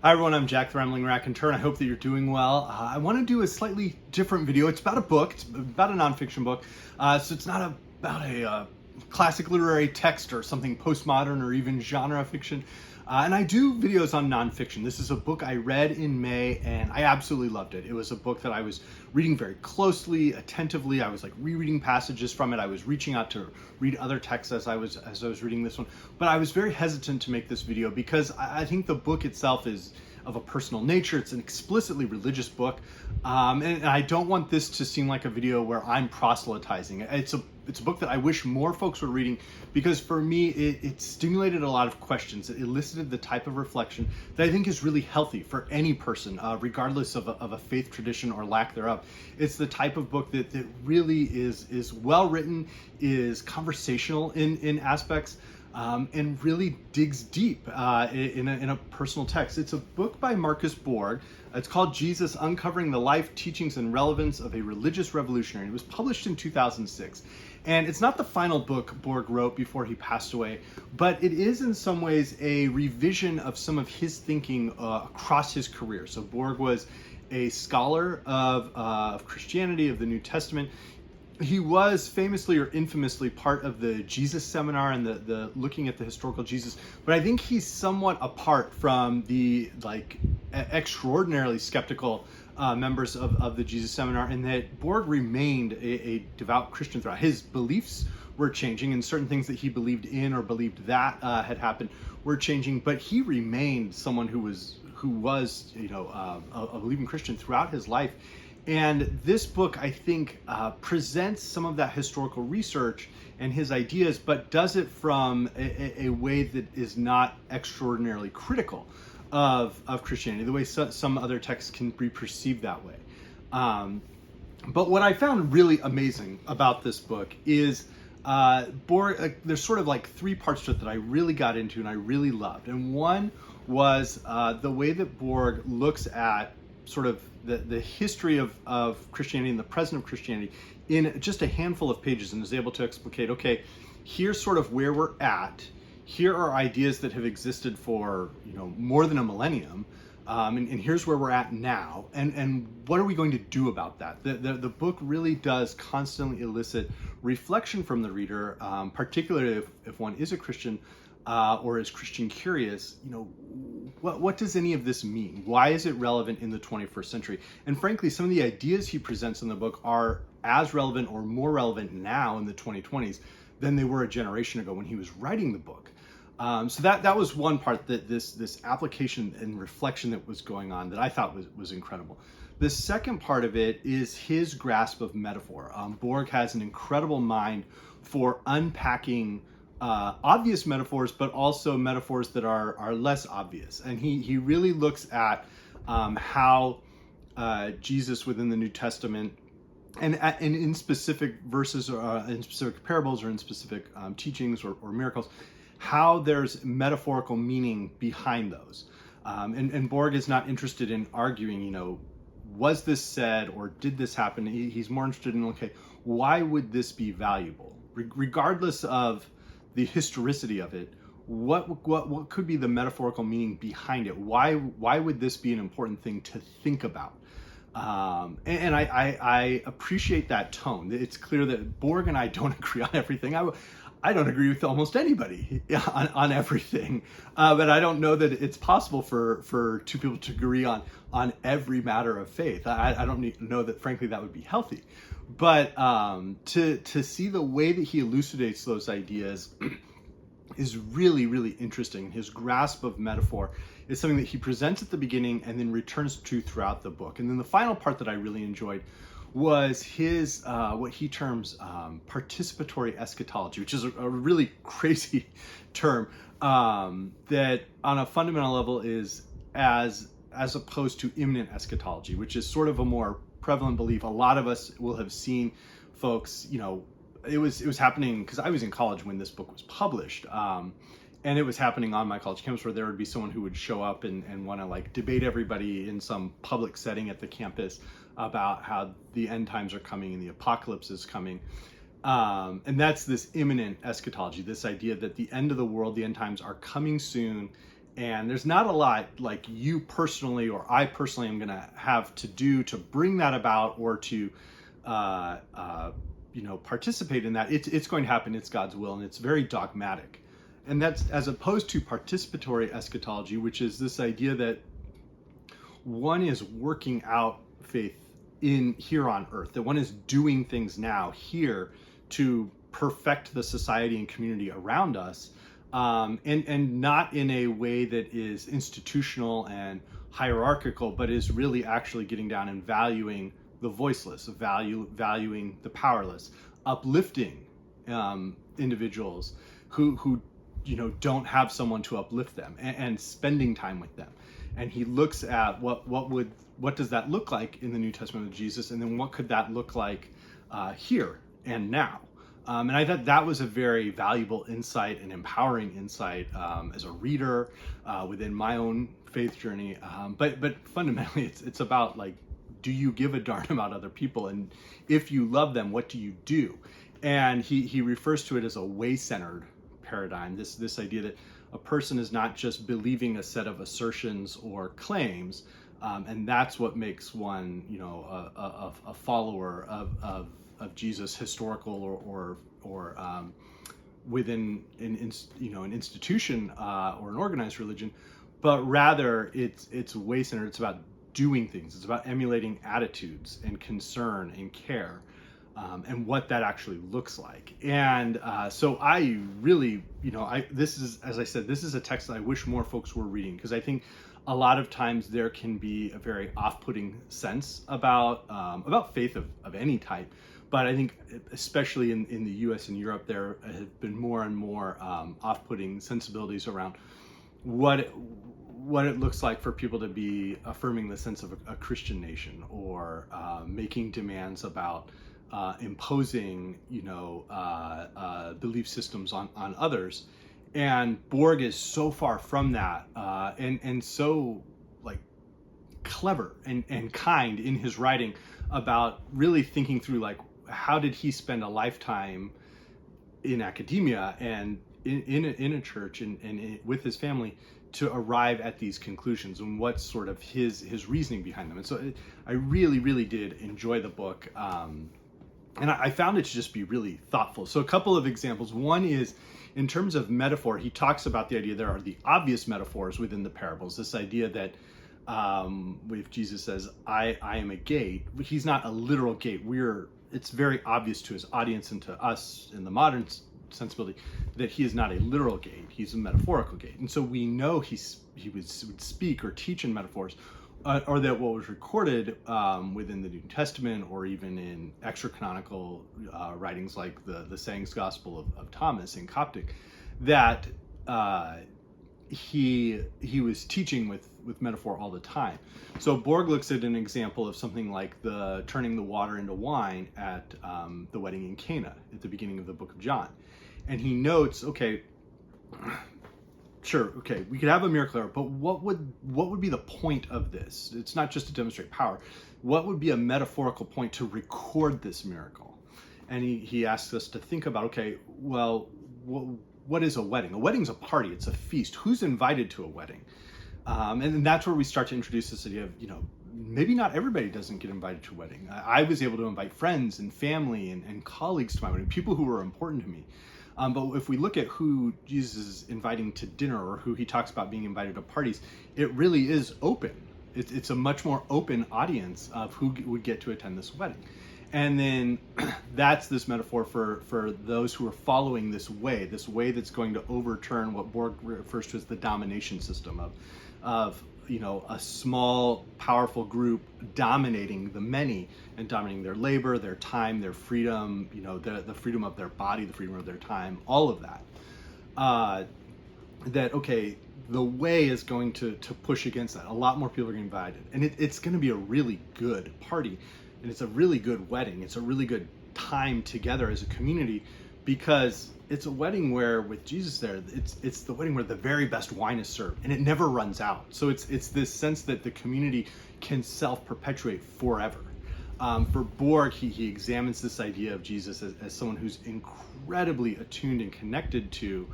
Hi everyone, I'm Jack the Rambling Raconteur, and I hope that you're doing well. I want to do a slightly different video. It's about a book, it's about a nonfiction book, so it's not about a classic literary text or something postmodern or even genre fiction. And I do videos on nonfiction. This is a book I read in May and I absolutely loved it. It was a book that I was reading very closely, attentively. I was like rereading passages from it. I was reaching out to read other texts as I was reading this one. But I was very hesitant to make this video because I think the book itself is of a personal nature. It's an explicitly religious book, and I don't want this to seem like a video where I'm proselytizing. It's a book that I wish more folks were reading because for me it stimulated a lot of questions. It elicited the type of reflection that I think is really healthy for any person, regardless of a faith tradition or lack thereof. It's the type of book that really is well written, is conversational in aspects, and really digs deep in a personal text. It's a book by Marcus Borg. It's called Jesus: Uncovering the Life, Teachings, and Relevance of a Religious Revolutionary. It was published in 2006. And it's not the final book Borg wrote before he passed away, but it is in some ways a revision of some of his thinking across his career. So Borg was a scholar of Christianity, of the New Testament. He was famously or infamously part of the Jesus seminar and the looking at the historical Jesus, but I think he's somewhat apart from the extraordinarily skeptical members of the Jesus seminar, in that Borg remained a devout Christian throughout. His beliefs were changing, and certain things that he believed in or believed that had happened were changing, but he remained someone who was a believing Christian throughout his life. And this book, I think, presents some of that historical research and his ideas, but does it from a way that is not extraordinarily critical of Christianity, the way some other texts can be perceived that way. But what I found really amazing about this book is Borg. There's sort of like three parts to it that I really got into and I really loved. And one was the way that Borg looks at sort of the history of Christianity and the present of Christianity in just a handful of pages, and is able to explicate, okay, here's sort of where we're at. Here are ideas that have existed for more than a millennium, and here's where we're at now, and what are we going to do about that? The book really does constantly elicit reflection from the reader, particularly if one is a Christian or is Christian curious. What does any of this mean? Why is it relevant in the 21st century? And frankly, some of the ideas he presents in the book are as relevant or more relevant now in the 2020s than they were a generation ago when he was writing the book. So that was one part, that this application and reflection that was going on that I thought was incredible. The second part of it is his grasp of metaphor. Borg has an incredible mind for unpacking obvious metaphors, but also metaphors that are less obvious. And he really looks at how Jesus within the New Testament and in specific verses or in specific parables or in specific teachings or miracles, how there's metaphorical meaning behind those. And Borg is not interested in arguing, was this said or did this happen? He's more interested in, okay, why would this be valuable? Regardless of the historicity of it, what could be the metaphorical meaning behind it? Why would this be an important thing to think about? And I appreciate that tone. It's clear that Borg and I don't agree on everything. I don't agree with almost anybody on everything, but I don't know that it's possible for two people to agree on every matter of faith. I don't know that, frankly, that would be healthy. But to see the way that he elucidates those ideas is really, really interesting. His grasp of metaphor is something that he presents at the beginning and then returns to throughout the book. And then the final part that I really enjoyed was his what he terms participatory eschatology, which is a really crazy term that on a fundamental level is as opposed to imminent eschatology, which is sort of a more prevalent belief. A lot of us will have seen folks, it was happening because I was in college when this book was published. And it was happening on my college campus, where there would be someone who would show up and want to debate everybody in some public setting at the campus about how the end times are coming and the apocalypse is coming. And that's this imminent eschatology, this idea that the end of the world, the end times are coming soon, And there's not a lot like you personally or I personally am going to have to do to bring that about or to, participate in that. It's going to happen. It's God's will, and it's very dogmatic. And that's as opposed to participatory eschatology, which is this idea that one is working out faith in here on earth, that one is doing things now here to perfect the society and community around us, and not in a way that is institutional and hierarchical, but is really actually getting down and valuing the voiceless, valuing the powerless, uplifting individuals who don't have someone to uplift them, and spending time with them. And he looks at what does that look like in the New Testament of Jesus, and then what could that look like here and now. And I thought that was a very valuable insight and empowering insight as a reader within my own faith journey. But fundamentally, it's about, like, do you give a darn about other people? And if you love them, what do you do? And he refers to it as a way-centered paradigm, this idea that a person is not just believing a set of assertions or claims, and that's what makes one, a follower of Jesus, historical or within an institution or an organized religion, but rather it's way-centered. It's about doing things. It's about emulating attitudes and concern and care, and what that actually looks like. And so I really, this is, as I said, this is a text that I wish more folks were reading, because I think a lot of times there can be a very off-putting sense about faith of any type. But I think especially in the US and Europe, there have been more and more off-putting sensibilities around what it looks like for people to be affirming the sense of a Christian nation, or making demands about imposing, belief systems on others. And Borg is so far from that, and so, like, clever and kind in his writing about really thinking through, like, how did he spend a lifetime in academia and in a church and with his family to arrive at these conclusions, and what's sort of his reasoning behind them. And so I really, really did enjoy the book. And I found it to just be really thoughtful. So a couple of examples. One is, in terms of metaphor, he talks about the idea there are the obvious metaphors within the parables. This idea that if Jesus says, I am a gate, he's not a literal gate. It's very obvious to his audience and to us in the modern sensibility that he is not a literal gate. He's a metaphorical gate. And so we know he would speak or teach in metaphors, or that what was recorded within the New Testament, or even in extra-canonical writings like the Sayings Gospel of Thomas in Coptic, that he was teaching with metaphor all the time. So Borg looks at an example of something like the turning the water into wine at the wedding in Cana at the beginning of the book of John. And he notes, okay, sure, okay, we could have a miracle error, but what would be the point of this? It's not just to demonstrate power. What would be a metaphorical point to record this miracle? And he asks us to think about, okay, well, what is a wedding? A wedding's a party. It's a feast. Who's invited to a wedding? And that's where we start to introduce this idea of, maybe not everybody doesn't get invited to a wedding. I was able to invite friends and family and colleagues to my wedding, people who were important to me. But if we look at who Jesus is inviting to dinner, or who he talks about being invited to parties, it really is open. It's a much more open audience of who would get to attend this wedding. And then that's this metaphor for those who are following this way that's going to overturn what Borg refers to as the domination system of a small, powerful group dominating the many, and dominating their labor, their time, their freedom, the freedom of their body, the freedom of their time, all of that. The way is going to push against that. A lot more people are getting invited, and it's going to be a really good party, and it's a really good wedding. It's a really good time together as a community, because it's a wedding where, with Jesus there, it's the wedding where the very best wine is served, and it never runs out. So it's this sense that the community can self-perpetuate forever. For Borg, he examines this idea of Jesus as someone who's incredibly attuned and connected to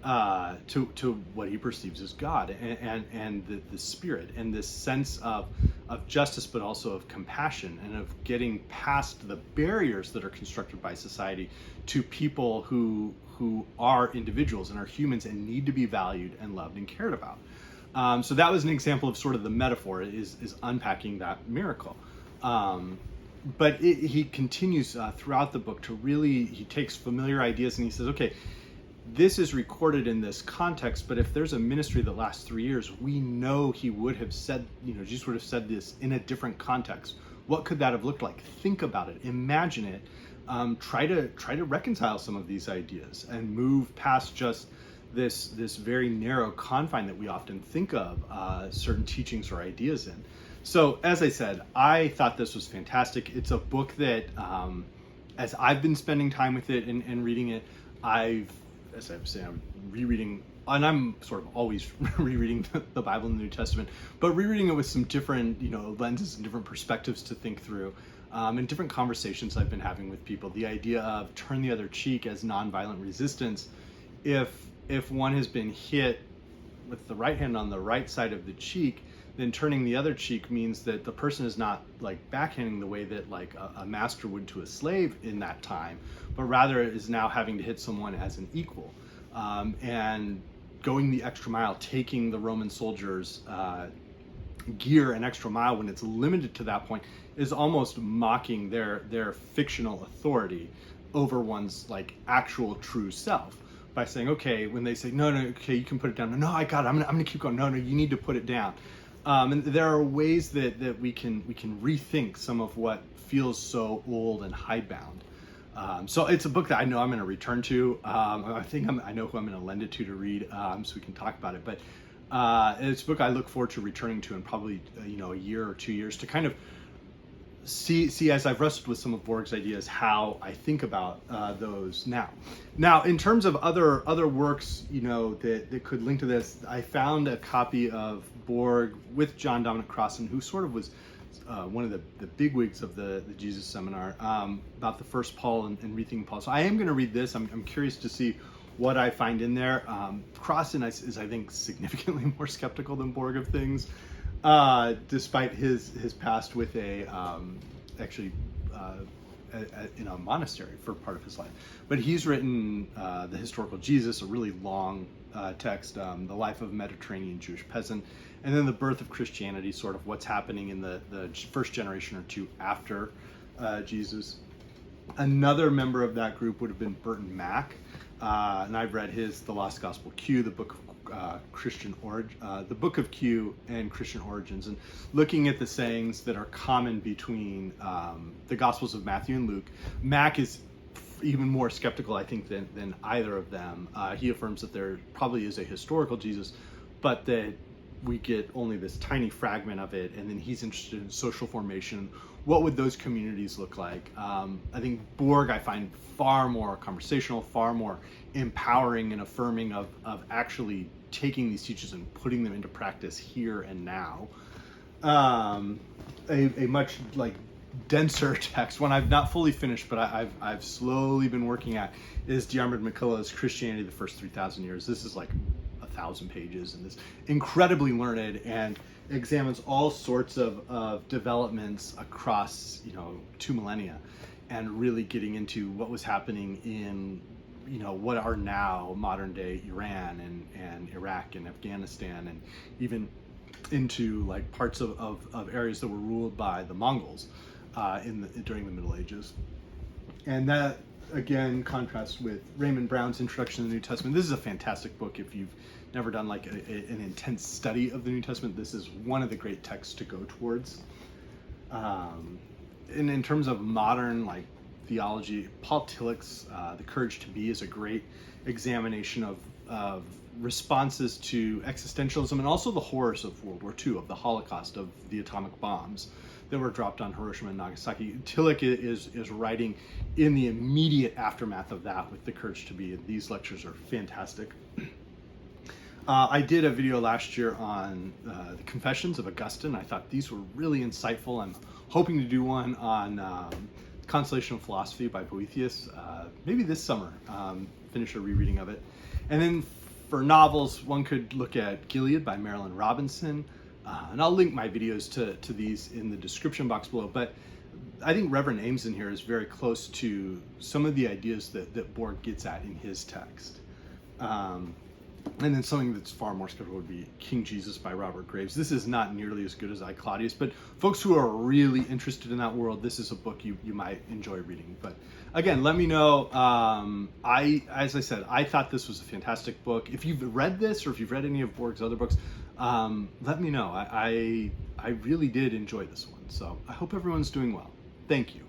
to what he perceives as God and the Spirit, and this sense of justice, but also of compassion, and of getting past the barriers that are constructed by society to people who are individuals and are humans and need to be valued and loved and cared about. So that was an example of sort of the metaphor is unpacking that miracle. But he continues throughout the book to really, he takes familiar ideas and he says, okay, this is recorded in this context, but if there's a ministry that lasts 3 years, we know he would have said, Jesus would have said this in a different context. What could that have looked like? Think about it, imagine it, try to reconcile some of these ideas and move past just this very narrow confine that we often think of certain teachings or ideas in. So as I said, I thought this was fantastic. It's a book that, as I've been spending time with it and reading it, as I was saying, I'm rereading, and I'm sort of always rereading the Bible and the New Testament, but rereading it with some different, lenses and different perspectives to think through, and different conversations I've been having with people. The idea of turn the other cheek as nonviolent resistance. If one has been hit with the right hand on the right side of the cheek, then turning the other cheek means that the person is not like backhanding the way that like a master would to a slave in that time, but rather is now having to hit someone as an equal, and going the extra mile, taking the Roman soldiers' gear an extra mile when it's limited to that point, is almost mocking their fictional authority over one's like actual true self, by saying, okay, when they say no, okay, you can put it down. No, I got it. I'm gonna keep going. No, you need to put it down. And there are ways that we can rethink some of what feels so old and hidebound. So it's a book that I know I'm going to return to. I think I know who I'm going to lend it to read, so we can talk about it. But it's a book I look forward to returning to in probably a year or 2 years to kind of see as I've wrestled with some of Borg's ideas, how I think about those now. Now, in terms of other works, that could link to this, I found a copy of Borg with Dominic Crossan, who sort of was one of the bigwigs of the Jesus Seminar, about the first Paul and rethinking Paul. So I am going to read this. I'm curious to see what I find in there. Crossan is I think significantly more skeptical than Borg of things. Despite his past with in a monastery for part of his life. But he's written The Historical Jesus, a really long text, The Life of a Mediterranean Jewish Peasant, and then The Birth of Christianity, sort of what's happening in the first generation or two after Jesus. Another member of that group would have been Burton Mack, and I've read his The Lost Gospel Q, the Book of the Book of Q and Christian Origins, and looking at the sayings that are common between the Gospels of Matthew and Luke. Mack is even more skeptical, I think, than either of them. He affirms that there probably is a historical Jesus, but that we get only this tiny fragment of it, and then he's interested in social formation. What would those communities look like? I think Borg I find far more conversational, far more empowering and affirming of actually taking these teachings and putting them into practice here and now. A much like denser text, one I've not fully finished, but I've slowly been working at, is Diarmid McCullough's Christianity: The First 3,000 Years. This is like 1,000 pages, and this incredibly learned and examines all sorts of developments across 2 millennia, and really getting into what was happening in what are now modern day Iran and Iraq and Afghanistan, and even into like parts of areas that were ruled by the Mongols during the Middle Ages. And that again contrasts with Raymond Brown's Introduction to the New Testament. This is a fantastic book if you've never done like an intense study of the New Testament. This is one of the great texts to go towards. And in terms of modern like theology, Paul Tillich's The Courage to Be is a great examination of responses to existentialism and also the horrors of World War II, of the Holocaust, of the atomic bombs that were dropped on Hiroshima and Nagasaki. Tillich is writing in the immediate aftermath of that with The Courage to Be, and these lectures are fantastic. I did a video last year on the Confessions of Augustine. I thought these were really insightful. I'm hoping to do one on Consolation of Philosophy by Boethius, maybe this summer, finish a rereading of it. And then For novels, one could look at Gilead by Marilyn Robinson, and I'll link my videos to these in the description box below. But I think Reverend Ames in here is very close to some of the ideas that Borg gets at in his text. And then something that's far more skeptical would be King Jesus by Robert Graves. This is not nearly as good as I, Claudius, but folks who are really interested in that world, this is a book you might enjoy reading. But again, let me know. As I said, I thought this was a fantastic book. If you've read this or if you've read any of Borg's other books, let me know. I really did enjoy this one. So I hope everyone's doing well. Thank you.